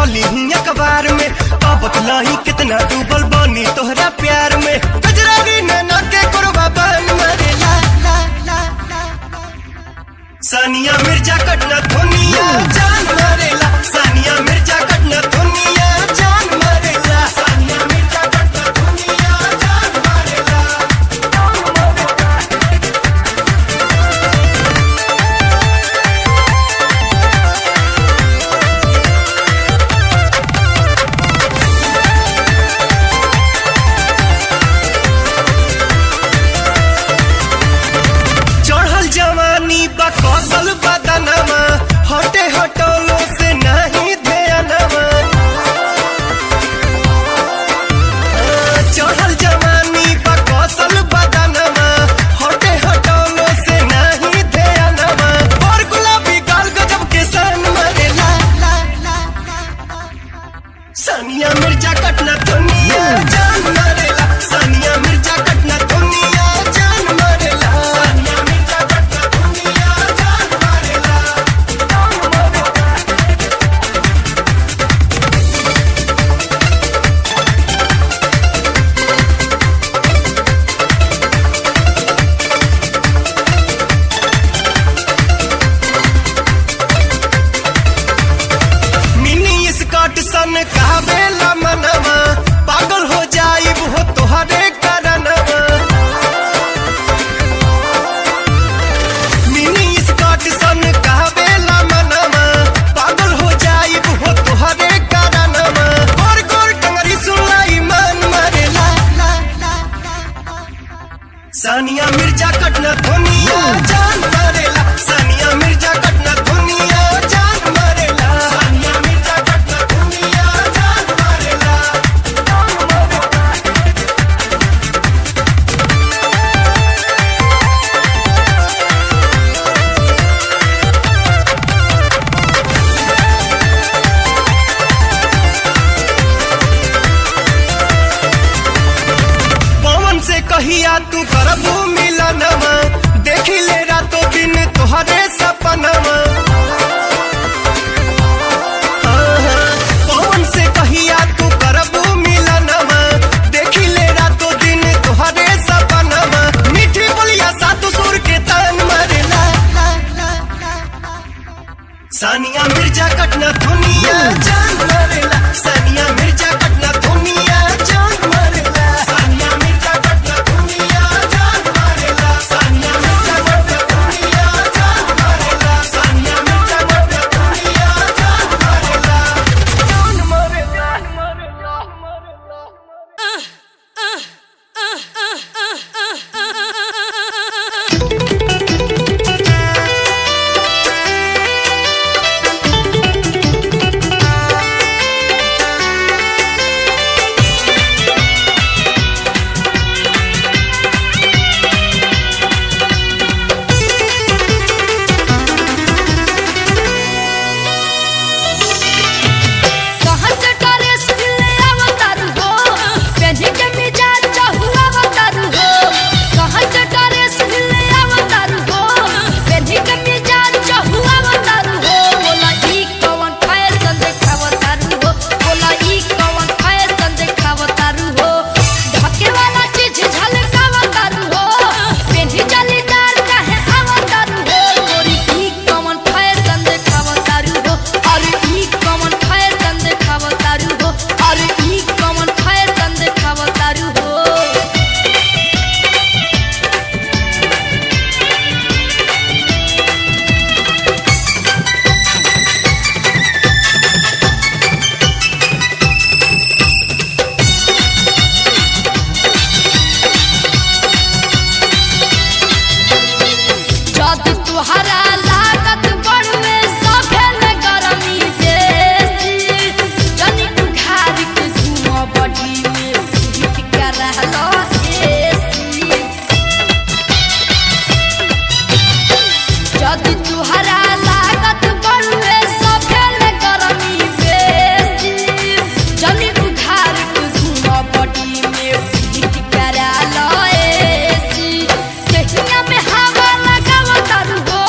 धोली अखबार में बतलाई कितना डूबल बानी तोहरा प्यार में गजरारी नैना के कुरबा बन मरे ला ला ला ला सानिया मिर्जा कटना दुनिया जान मरेला सानिया मिर्जा कटना दुनिया जान मरेला सानिया मिर्जा कटना दुनिया जान मरेला चढ़ल जवानी बा कौशल बदनमा हटे हटोलो से नहीं ध्यानमा चढ़ल जवानी बा कौशल बदनमा हटे हटोलो से नहीं ध्यानमा और गुलाबी गाल गजब के सन मरे ला ला ला सानिया मिर्जा कटना दुनिया जान मरेला सानिया मिर्जा कटना दुनिया जान मरेला सानिया मिर्जा कटना दुनिया जान मरेला मिनी स्कर्ट सन कहबेला मनवा पागल हो जाइब हो तोहरे करनवा मिनी स्कर्ट सन कहबेला मनवा पागल हो जाइब हो तोहरे करनवा गोर गोर टंगरी सुनाई मन मरे ला ला ला सानिया मिर्जा कटना दुनिया जान मरेला सानिया मिर्जा कटना दुनिया जान मरेला सानिया मिर्जा कटना दुनिया जान मरेला पवन से कहिया तू करबू मिलनवा देखी ले रातों दिन तोहरे सपनवा पवन से कहिया तू करबू मिलनवा देखी ले रातों दिन तोहरे सपनवा मीठी बोलिया सातु सुर के तान मरे ला ला ला ला सानिया मिर्जा कटना दुनिया जान मरेला सानिया मिर्जा कटना दुनिया जान मरेला सानिया मिर्जा कटना दुनिया जान मरेला सानिया मिर्जा कटना दुनिया जान मरेला सानिया मिर्जा कटना दुनिया जान मरेला जान मरेला कहाँ से ड्रेस ले आवतारू हो पेन्ही के मिजाज चहुआ आवतारू हो कहाँ से ड्रेस ले आवतारू हो पेन्ही के मिजाज चहुआ आवतारू हो बोला ई कौन फैशन देखावतारू हो बोला ई कौन फैशन देखावतारू हो ढके वाला चीज झलकावतारू हो पेन्ही जालीदार काहे आवतारू हो गोरी ई कौन फैशन देखावतारू हो अरे ई कौन फैशन देखावतारू हो अरे ई कौन फैशन देखावतारू हो जद तुहरा लागत बड़वे सभेल गरमी देसी जनी उघार के घूम बड़ी में हिट के रहलो एसी जद तुहरा लागत बड़वे सभेल गरमी देसी जनी उघार के घूम बड़ी में हिट के रहलो एसी देहिया में हवा लगावतारू हो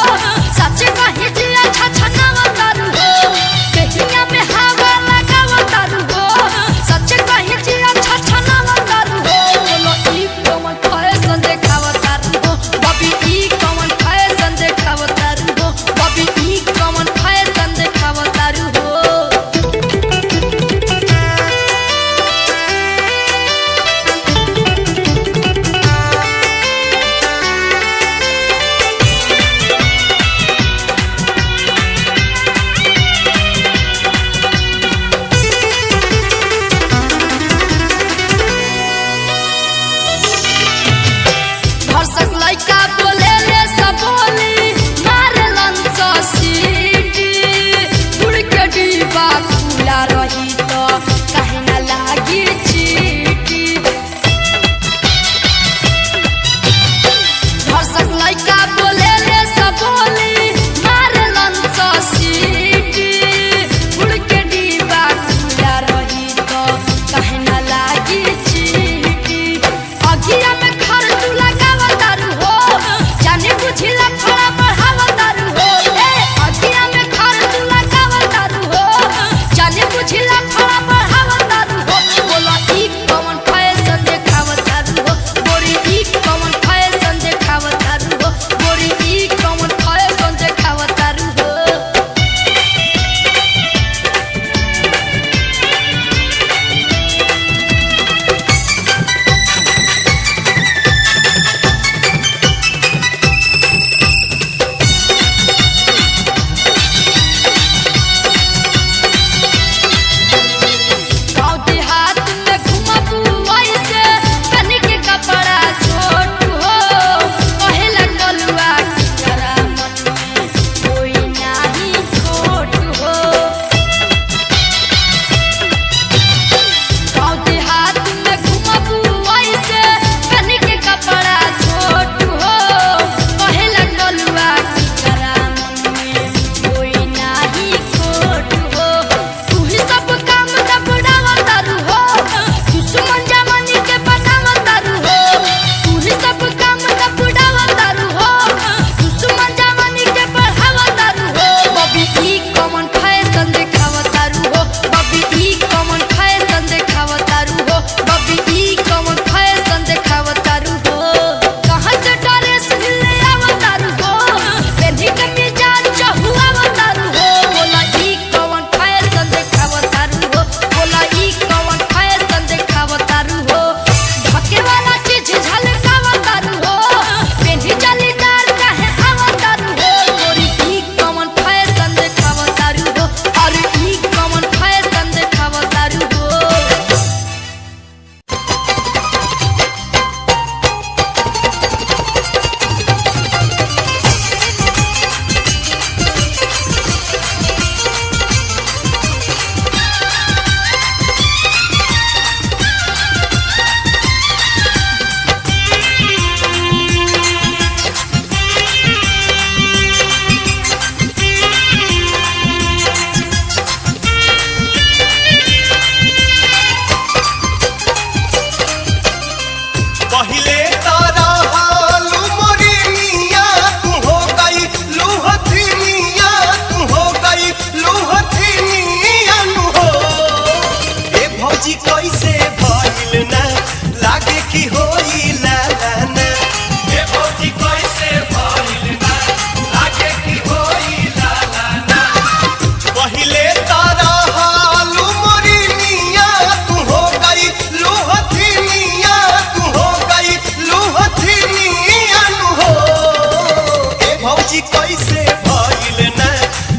भौजी कैसे भइल ना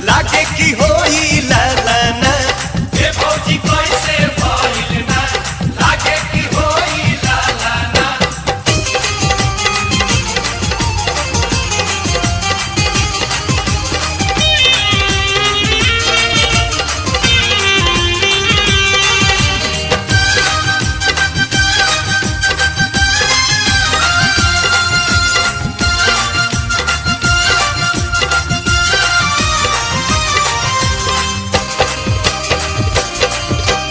लागे कि होई लाला ना ए भौजी कैसे भइल ना लागे कि होई लाला ना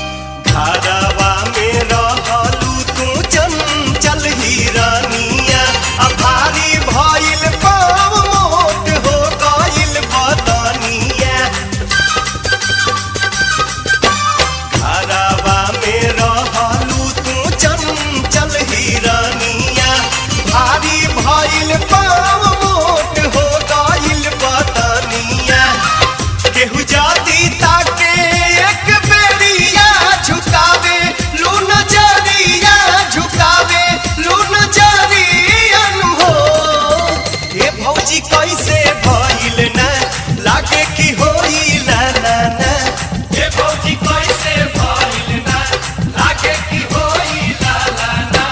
घरवा में रहलू तू चंचल हिरनिया आ भारी भइल पाँव मोट हो गइल बदनिया घरवा में रहलू तू चंचल हिरनिया भारी भइल पाँव मोट हो गइल बदनिया केहू जाती ताके एक बेरिया झुकावे लू नजरिया झुकावे लू नजरियन हो ए भौजी कैसे भइल ना लागे कि होई लाला ना ए भौजी कैसे भइल ना लागे कि होई लाला ना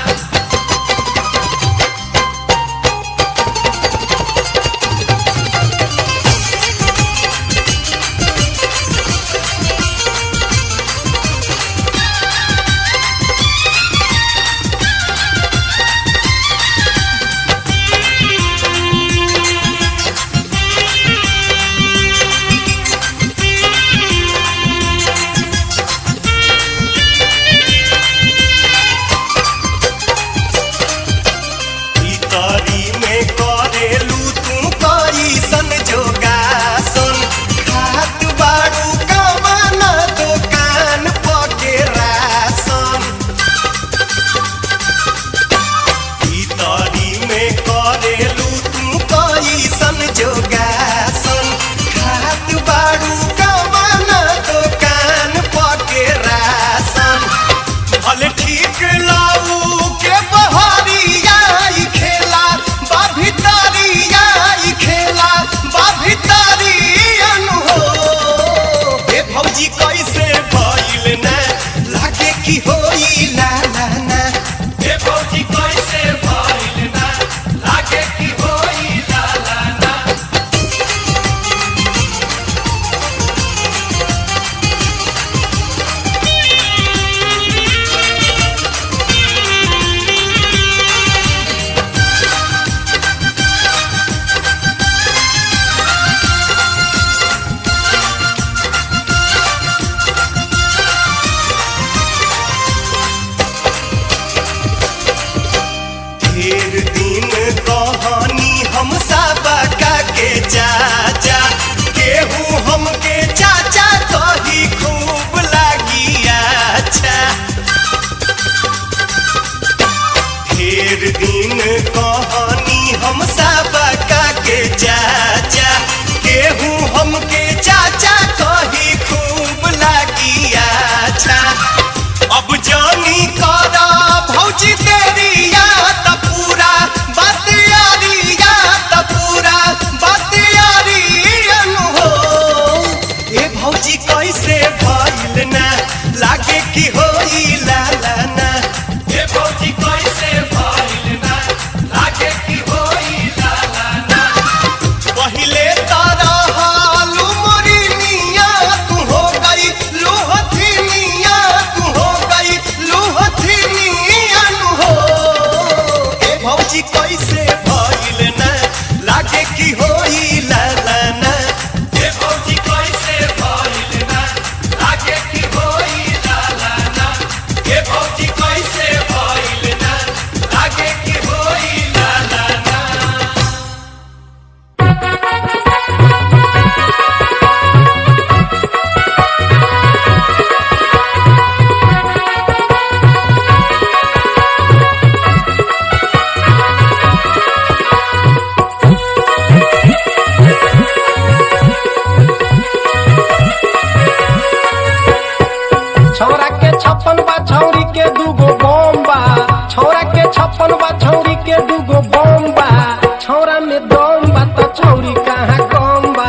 तो छौरी कहाँ कम बा।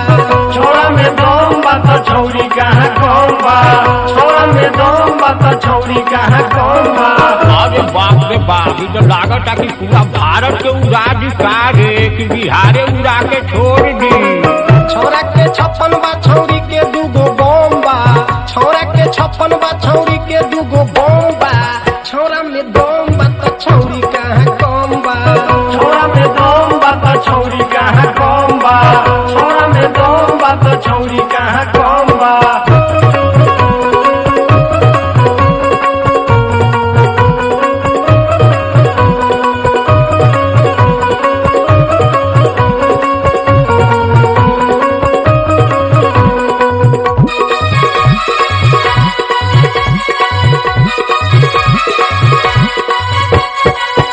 छोरा में दम बा तो छौरी कहाँ कम बा। छोरा में दम बा तो छौरी कहाँ कम बा। अरे बाप रे बाप, ई तो लागत कि पूरा भारत के उड़ा दी कारे कि बिहारे उड़ा के छोड़ दी। छौरा के 56 बा छौरी के 2 बम बा। छौरा के 56 बा छौरी के 2 बम बा। छौरा में दम बा तो छौरी कहाँ कम बा। छोरा में दम बा तो छौरी कहाँ कम बा। छोरा में दम बा तो छौरी कहाँ कम बा।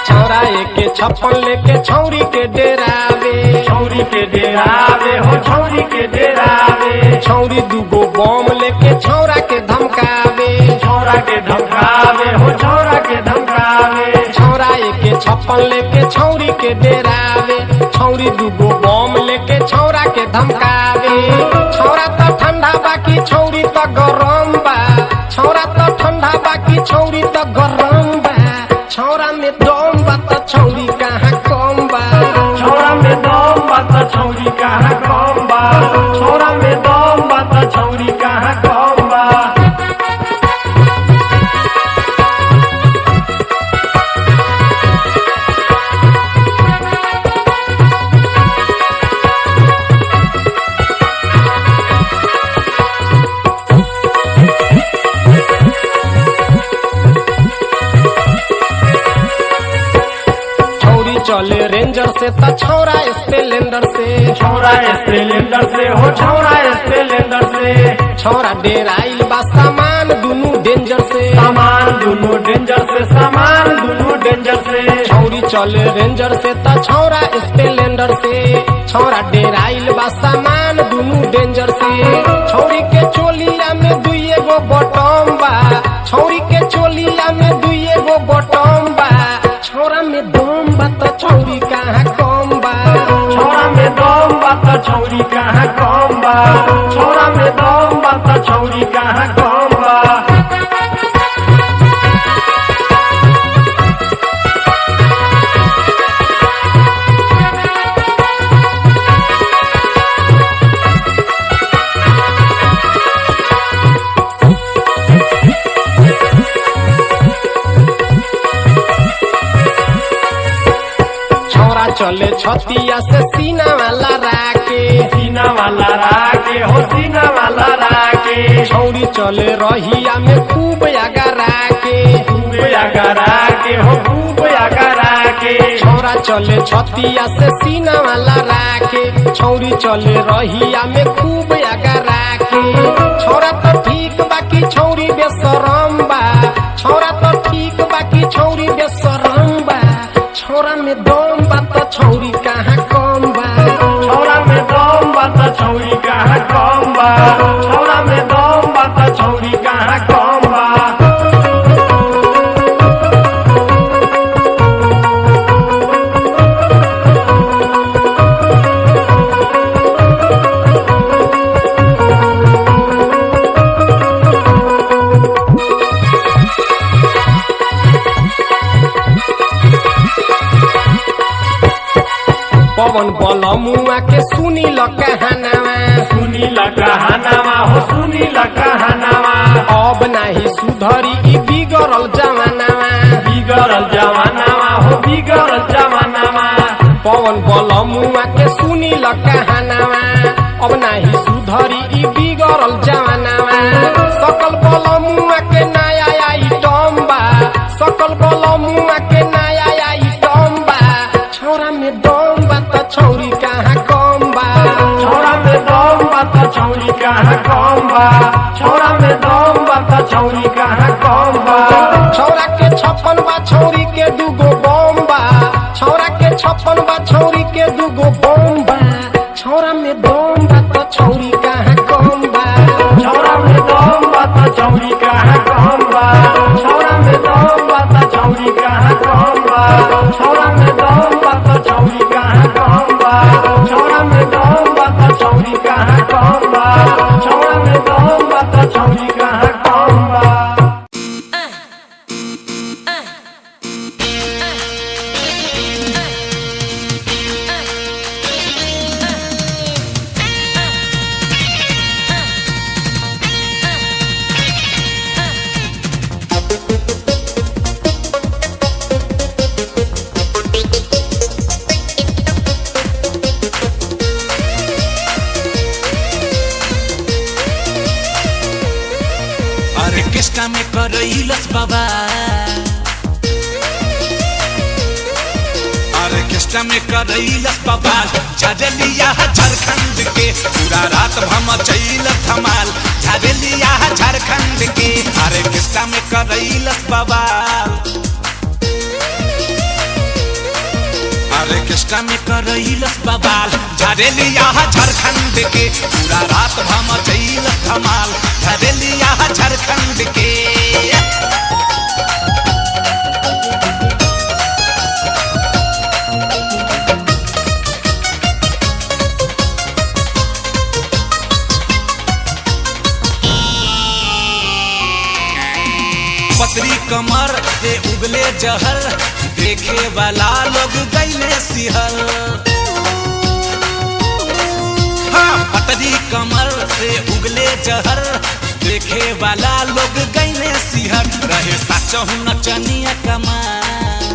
छौरा के 56 लेके छौरी के डेरावे। छौरी के डेरावे हो छौरी के डेरावे। छौरी 2 बम लेके छौरा के धमकावे। छोरा के धमकावे हो छोरा के धमकावे। छौरा के 56 लेके छौरी के डेरावे। छौरी 2 बम लेके छौरा के धमकावे। छौरा तो ठंडा बाकी छौरी तो गरम बा। छौरा तो ठंडा बाकी छौरी तो गरम बा। छौरा में दम बा तो छौरी कहाँ कम बा। छोरा में दम बा तो छौरी कहाँ कम बा। छोरा में दम बा तो छौरी कहाँ कम बा। छौरी चले रेंजर से तो छौरा स्प्लेंडर से। छोरा स्प्लेंडर से हो छोरा स्प्लेंडर से। छौरा डेराइल बा सामान दुनू डेंजर से। सामान दुनू डेंजर से। सामान दुनू डेंजर से। छौरी चले रेंजर से तो छौरा स्प्लेंडर से। छौरा डेराइल बा सामान दुनू डेंजर से। छौरी के चोलिया में 2 बटम बा। छौरी के चोलिया में 2 बटम बा। छौरा में दम बा तो छौरी कहाँ कम बा। छोरा में दम बा तो छौरी कहाँ कम बा। छोरा में दम बा तो छौरी कहाँ कम बा। छौरा चले छतिया से सीना वाला राके। सीना वाला राके हो सीना वाला राके। छौरी चले रहिया में खूब अगरा के। खूब अगरा के हो खूब अगरा के। छौरा चले छतिया से सीना वाला राके। छौरी चले रहिया में खूब अगरा के। छौरा तो ठीक बाकी छौरी बेशरम बा। छौरा तो ठीक बाकी छौरी बेशरम बा। छौरा में दम बा तो छौरी कहाँ कम बा। छोरा में दम बा तो छौरी कहाँ कम बा। छोरा में दम बा तो छौरी कहाँ कम बा। पवन बलमुआ के सुनी ल कहानावा। सुनी ल कहानावा हो सुनी ल कहानावा। अब नाही सुधरी ई बिगड़ल जमानावा। बिगड़ल जमानावा हो बिगड़ल जमानावा। पवन बलमुआ के सुनी ल कहानावा। अब नाही सुधरी ई बिगड़ल जमानावा। सकल बलमुआ के नया आइटम बा। सकल बलमुआ के नया आइटम बा। छौरा में दम बा तो छौरी कहाँ कम बा। छोरा में दम बा तो छौरी कहाँ कम बा। छोरा में दम बा तो छौरी कहाँ कम बा। छौरा के 56 बा छौरी के 2 बम बा। छौरा के 56 बा छौरी के 2 बम बा। छौरा में दम बा तो छौरी कहाँ कम बा। छोरा में दम बा तो छौरी कहाँ कम बा। छोरा में दम बा तो छौरी कहाँ कम बा। छोरा में दम बा तो छौरी कहाँ कम बा। छोरा में दम बा त छौरी कहाँ कम बा छौरा में दम बा त छौरी कहाँ कम बा ऑर्केस्ट्रा में करैलस बाबा ऑर्केस्ट्रा में करैलस बाबा झरलिया झारखंड के पूरा रात भम चैल धमाल झरलिया झारखंड के ऑर्केस्ट्रा में करैलस बाबा ऑर्केस्ट्रा में करैलस बाबा झरलिया झारखंड के पूरा रात भम चैल धमाल झरलिया झारखंड के पतरी कमर से उगले जहर देखे वाला लोग गईले सिहर हाँ पतरी कमर से उगले जहर देखे वाला लोग गईले सिहर रहे साचहु नचनिया कमाल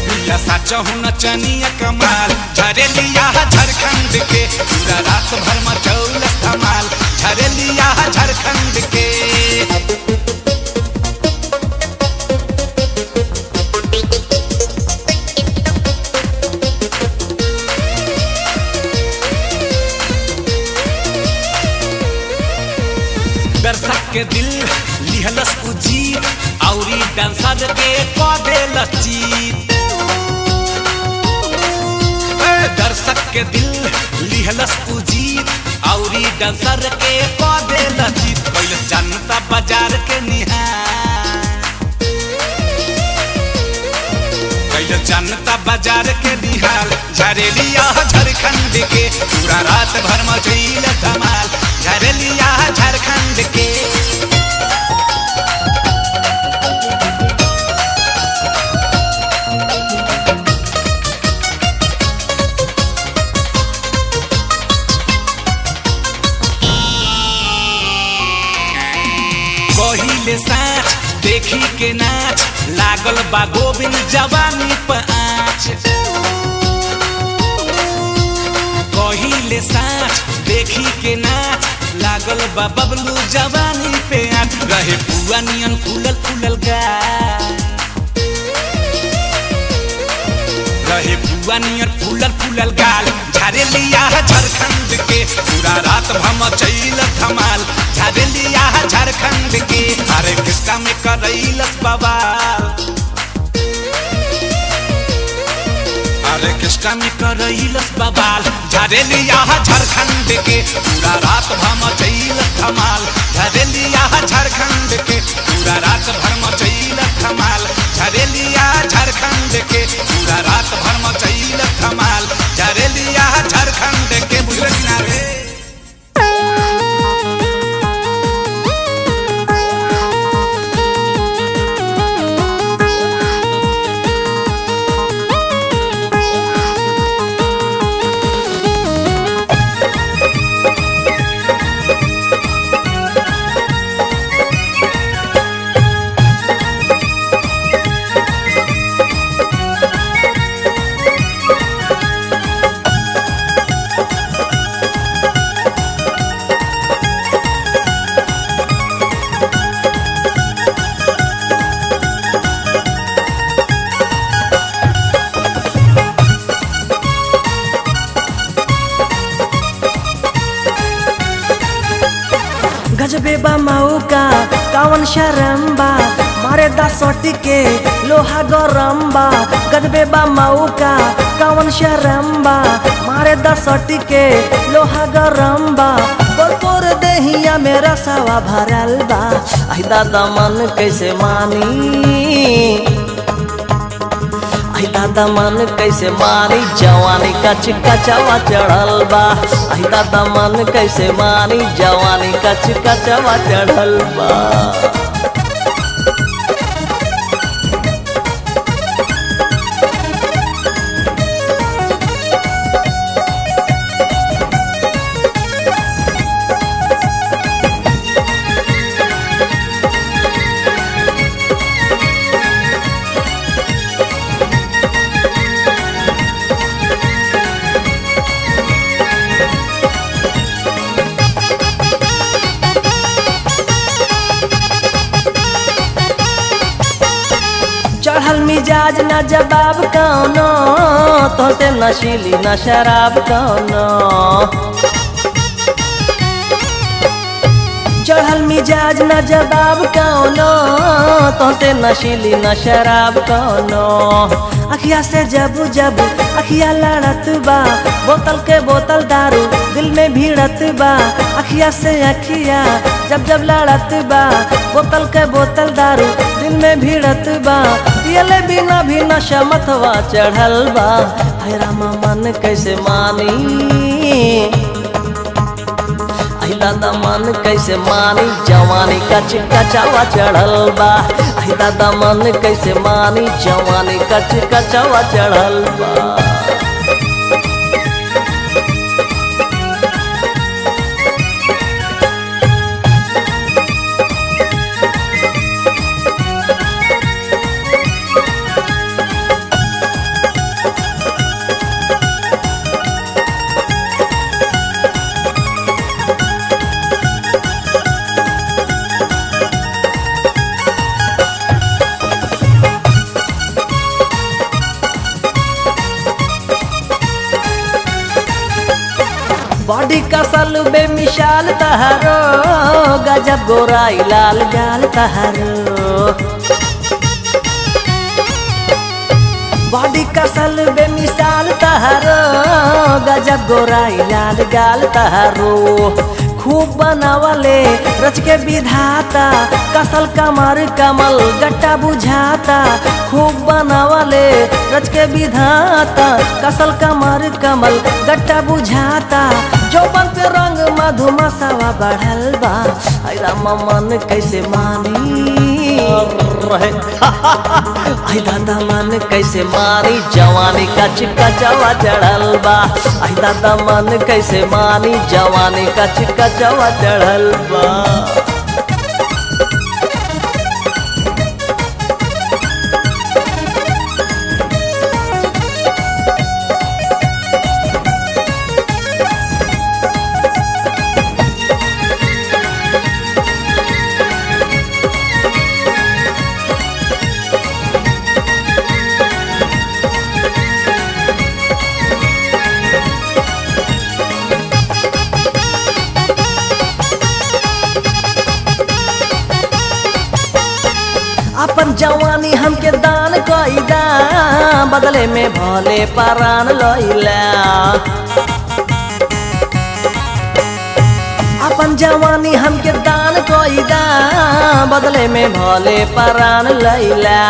बिया साचहु नचनिया कमाल झरेलिया झारखंड के पूरा रात भर मचौल धमाल झरेलिया झारखंड के दर्शक के दिल लिहलस उजीत औरी डांसर के कदेलस जीत दर्शक के दिल लिहलस उजीत औरी डांसर के कदेलस जीत पहले जनता बाजार के निहार पहले जनता बाजार के निहाल झरेलिया झारखंड के पूरा रात भर मचैल धमाल झरेलिया झारखंड के पहिले साँच देखी के नाच लागल बा गोविंद जवानी पर आँच पहिले साँच देखी के नाच लागल बा बबलू जवानी पे आँच रहे पुआ नियन फूलल फूलल गाल रहे पुआ नियन फूलल फूलल गाल झरेलिया झारखंड के पूरा रात भम चैल धमाल झरेलिया झारखंड के ऑर्केस्ट्रा में करैलस बवाल ऑर्केस्ट्रा में करैलस बवाल झरेलिया झारखंड के पूरा रात भम चैल धमाल झरेलिया झारखंड के पूरा रात भर मचैल धमाल झरेलिया झारखंड के पूरा रात भर मचैल धमाल झरेलिया झारखंड के बुझल किनारे गजबे बा मऊ का कावन शरम्बा मारे दसोटी के लोहा गरम्बा गजबे बा मऊ का कावन शरम्बा मारे दसोटी के लोहा गरम्बा बोर देहिया मेरा सवा भरल बा आई दादा मन कैसे मानी आई दादा मन कैसे मारी जवानी कच कचवा चढ़ल बा। आई दादा मन कैसे मारी जवानी कच कचवा चढ़ल बा। चढ़ल मिजाज न जवाब कौनो, तोते नशीली न शराब कौनो। चढ़ल मिजाज न जवाब कौनो, तोते नशीली न शराब कौनो। अखिया से जब जब अखिया लड़त बा, बोतल के बोतल दारू दिल में भीड़त बा। अखिया से अखिया जब जब लड़त बा, बोतल के बोतल दारू दिल में भीड़त बा। पियले बिना भी नशा मतवा चढ़ल बा। हाय रामा मन कैसे मानी, आई दादा मन कैसे मानी जवानी कच कचवा चढ़ल बा। आई दादा मन कैसे मानी जवानी कच कचवा चढ़ल बा। बॉडी कसल बेमिसाल तहारो, गजब गोराई लाल गाल तहारो। बॉडी कसल बेमिसाल तहारो, गजब गोराई लाल गाल तहारो। खूब बनावले रच के विधाता, कसल कमर कमल गट्टा बुझाता। खूब बनावले रच के विधाता, कसल कमर कमल गट्टा बुझाता। जौवन पे रंग मधुमसावा बढ़ल बा। आई रामा मन कैसे मानी रहे आई दादा मन कैसे मानी जवानी कच कचवा चढ़ल बा। आई दादा मन कैसे मानी जवानी कच कचवा चढ़ल बा। अपन जवानी हमके दान कईदा, बदले में भले परान लैला। अपन जवानी हमके दान कईदा, बदले में भले परान लैला।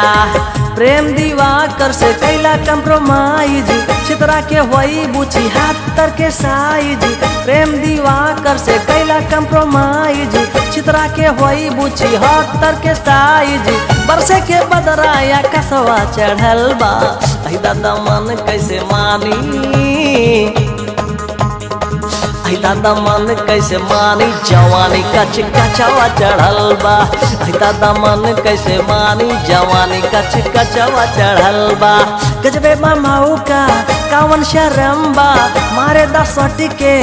प्रेम दीवाकर से कैला कंप्रोमाइज, चित्रा के होई बुझी हाथ तर के साइज। प्रेम दीवाकर से कैला कंप्रोमाइज, चित्रा के होई बुझी हाथ तर के साइज। बरसे के बदराया कसवा चढ़ल बा। आई दादा मन कैसे मानी, आई दादा मन कैसे मानी जवानी कच कचवा चढ़ल बा। आई दादा मन कैसे मानी जवानी कच कचवा चढ़ल बा। गजबे माऊ का कावन शरम बा, मारे दसटी के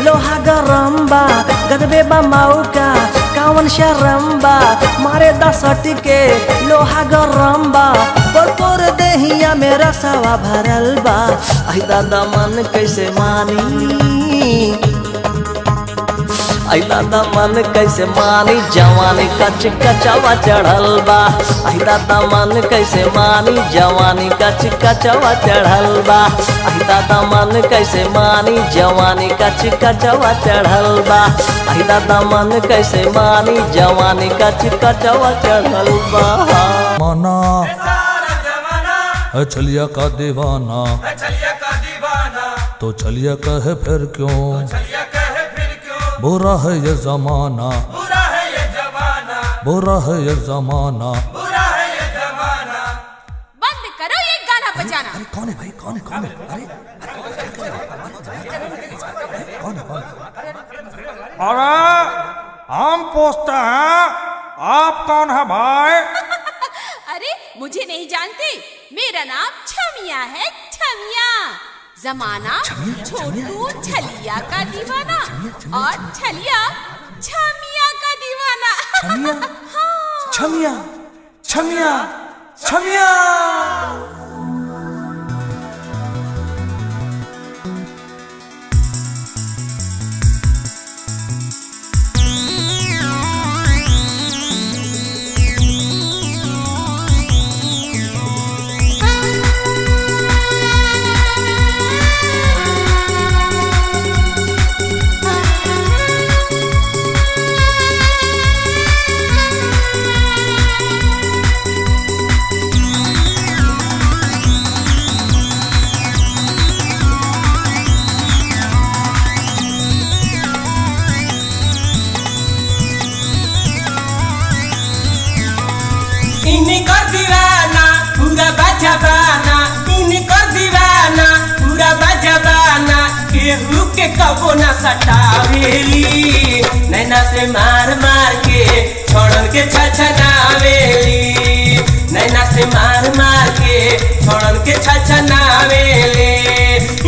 लोहा गरम बा। गजबे माऊ का कावन शरम बा, मारे दसटी के लोहा गरम बा। पोर देहिया में रसवा भरल बा। आई दादा मन कैसे मानी, आई दादा मन कैसे मानी जवानी कच कचवा चढ़ल बा। आई दादा मन कैसे मानी जवानी कच कचवा चढ़ल बा। आई दादा मन कैसे मानी जवानी कच कचवा चढ़ल बा। आई दादा मन कैसे मानी जवानी कच कचवा चढ़ल बा। मन है छलिया का दीवाना, छलिया का दीवाना, तो छलिया कहे फिर क्यों, छलिया कहे फिर क्यों, बुरा है ये जमाना, बुरा है ये जमाना, बुरा है ये जमाना। बुरा है ये जमाना। बंद करो ये गाना बजाना। अरे कौन है भाई, कौन है, कौन है? अरे कौन है, कौन है? अरे हम पूछते हैं आप कौन है भाई? अरे मुझे नहीं जानते, मेरा नाम छमिया है, छमिया। जमाना छोटू छलिया का दीवाना और छलिया छमिया का दीवाना। छमिया, हाँ। छमिया, छमिया, छमिया। इनकर दीवाना पूरा बजबाना, इनकर दीवाना पूरा बजबाना, केहू के कबो न सटावेली, नैना से मार मार के छोड़न के छछनावेली, नैना से मार मार के छोड़न के छछनावेली।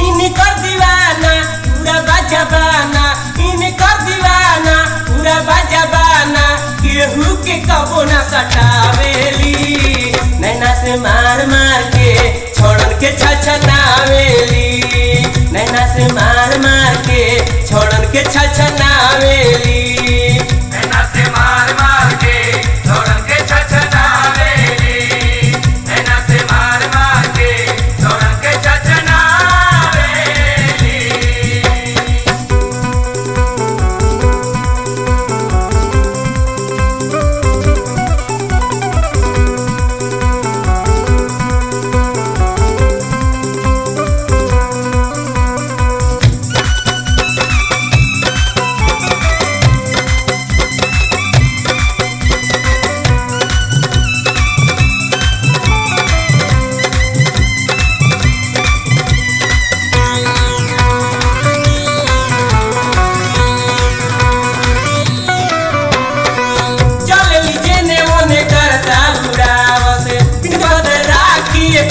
इनकर दीवाना पूरा बजबाना, इनकर दीवाना पूरा बजबाना, केहू के कबो न सटावेली, नैना से मार मार के छोड़न के छछनावेली, नैना से मार मार के छोड़न के छछनावेली, नैना से मार मार के छोड़न के छछनावेली, नैना से मार मार के छोड़न के छछनावेली।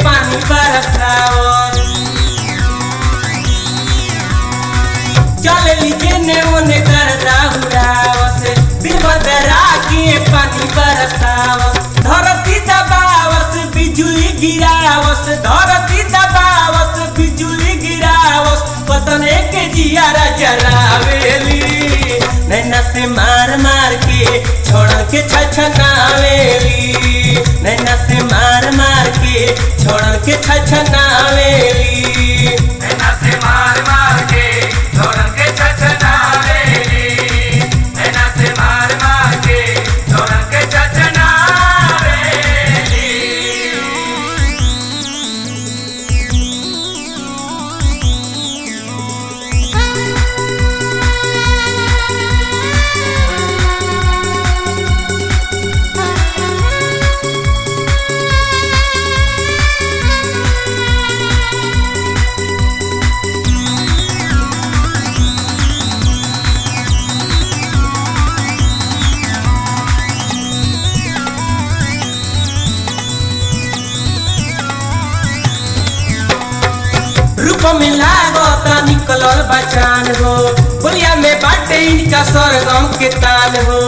पानी बरसावत चल लीजे ने ओने करता उड़ावत, बिरबल राखी पानी बरसावत, धरती दबावत बिजुली गिरावत, धरती दबावत बिजुली गिरावत, पतने के जियारा जलावेली, नैना से मार मार के छोड़ के छछनावेली, नैना से मार मार के छोड़ के छछनावेली, नैना से मार मार के छोड़ के छछनावेली, नैना से मार मार के छोड़ के छछनावेली। रूप में लागता निकलल बचान हो, बोलिया में बाटे इनका सरगम के तान हो,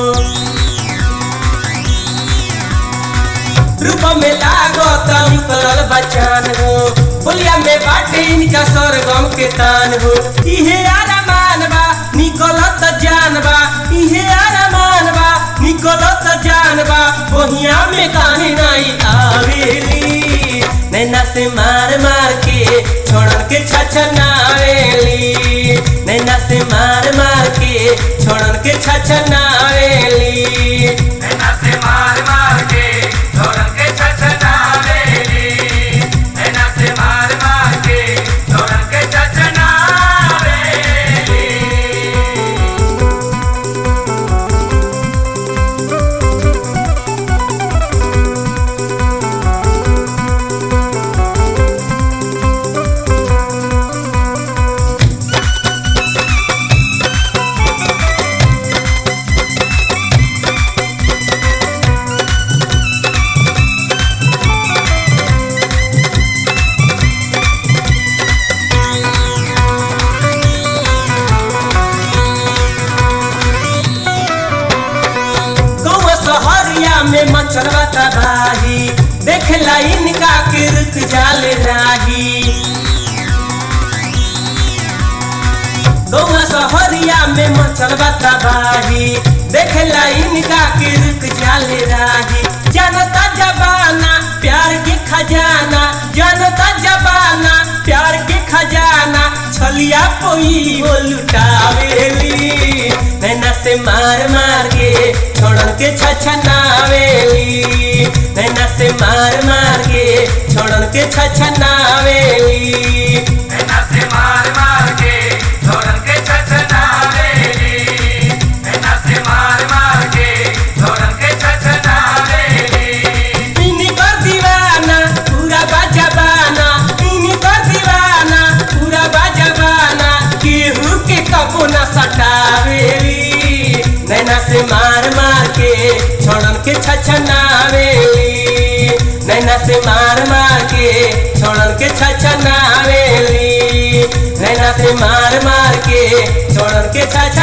रूप में लागता निकलल बचान हो, बोलिया में बाटे इनका सरगम के तान हो, इहे आरामान बा निकलत जान बा, इहे आरामान बा निकलत जान बा, बोहिया में काहे नहीं आवेली, नैना से मार मार के छोड़ के छछनावेली, नैना से मार मार के छोड़ के छछनावेली, नैना से मार मार के छोड़ के छछनावेली, रुक जाले राही। गौवा सहरिया में मचल बा तबाही, देखेला इनका के रुक जाले राही। जानता जबाना प्यार के खजाना, जानता जबाना प्यार के खजाना, छलिया पोई वो लुटावेली। नैना से मार मार के छोड़न के छछनावेली, नैना से मार मार के छोड़न के छछनावेली, नैना से मार मार के छोड़न के छछनावेली, नैना से मार मार के छोड़न के छछनावेली। इन्हीं कर दीवाना पूरा बाजबाना, इन्हीं कर दीवाना पूरा बाजबाना, केहू के कबो न सटावेली। नैना से मार मार के छोड़न के छछनावेली, नैना से मार मार के छोड़न के छछनावेली, नैना से मार मार के छोड़न के छछ